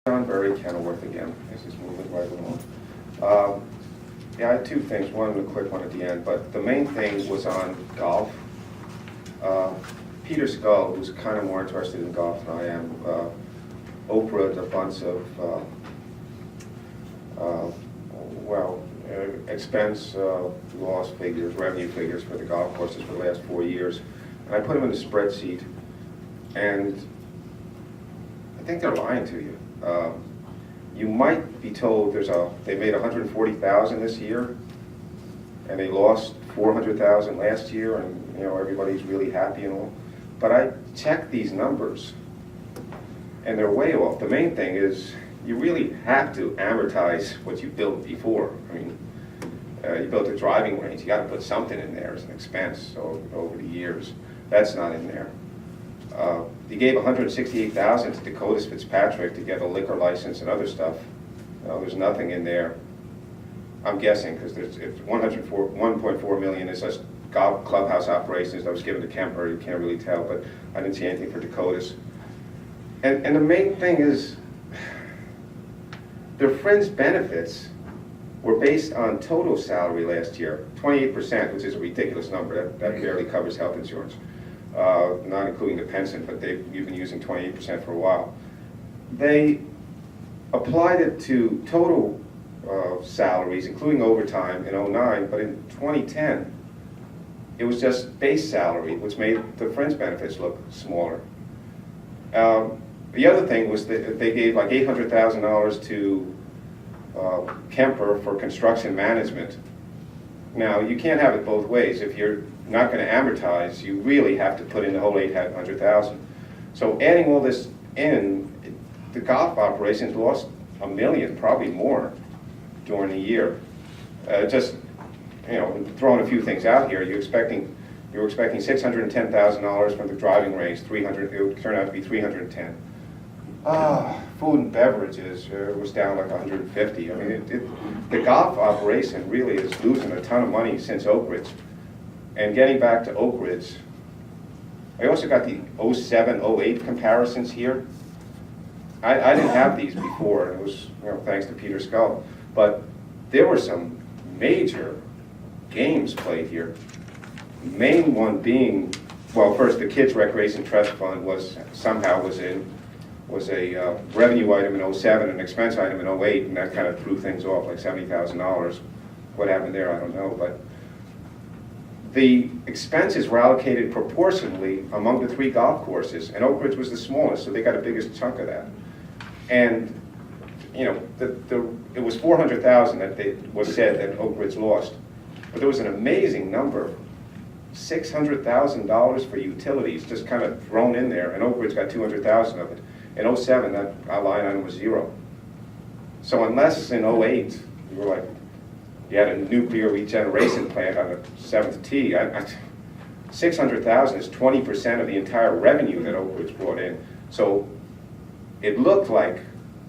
John Berry, Kenilworth again. This is moving right along. Yeah, I had two things. One, a quick one at the end, but the main thing was on golf. Peter Scull, who's kind of more interested in golf than I am, Oprah'd a bunch of expense loss figures, revenue figures for the golf courses for the last 4 years, and I put them in a spreadsheet, and I think they're lying to you. You might be told they made $140,000 this year, and they lost $400,000 last year, and everybody's really happy and all. But I checked these numbers, and they're way off. The main thing is you really have to amortize what you built before. I mean, you built a driving range. You got to put something in there as an expense over the years. That's not in there. You gave $168,000 to Dakotas Fitzpatrick to get a liquor license and other stuff. There's nothing in there. I'm guessing because it's $1.4 million is just golf clubhouse operations that was given to Kemper. You can't really tell, but I didn't see anything for Dakotas. And the main thing is their fringe benefits were based on total salary last year, 28%, which is a ridiculous number. That barely covers health insurance. Not including the pension, but you've been using 28% for a while. They applied it to total salaries, including overtime in 2009, but in 2010, it was just base salary, which made the fringe benefits look smaller. The other thing was that they gave like $800,000 to Kemper for construction management. Now, you can't have it both ways. If you're not going to amortize, you really have to put in the whole $800,000. So adding all this in, the golf operations lost $1 million, probably more, during the year. Just throwing a few things out here, you were expecting $610,000 from the driving range. It would turn out to be $310,000. Food and beverages was down like $150,000. I mean, the golf operation really is losing a ton of money since Oak Ridge. And getting back to Oak Ridge, I also got the 07, 08 comparisons here. I didn't have these before, and it was thanks to Peter Scull. But there were some major games played here. The main one being, well, first the Kids Recreation Trust Fund was a revenue item in 07, an expense item in 08, and that kind of threw things off, like $70,000. What happened there, I don't know, but the expenses were allocated proportionally among the 3 golf courses, and Oak Ridge was the smallest, so they got the biggest chunk of that. And it was $400,000 that was said that Oak Ridge lost, but there was an amazing number, $600,000 for utilities, just kind of thrown in there, and Oak Ridge got $200,000 of it. In 07, that line item was 0. So unless in 08 you had a nuclear regeneration plant on the 7th tee, $600,000 is 20% of the entire revenue that Oak Ridge brought in. So it looked like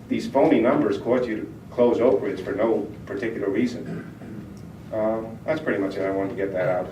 these phony numbers caused you to close Oak Ridge for no particular reason. That's pretty much it. I wanted to get that out.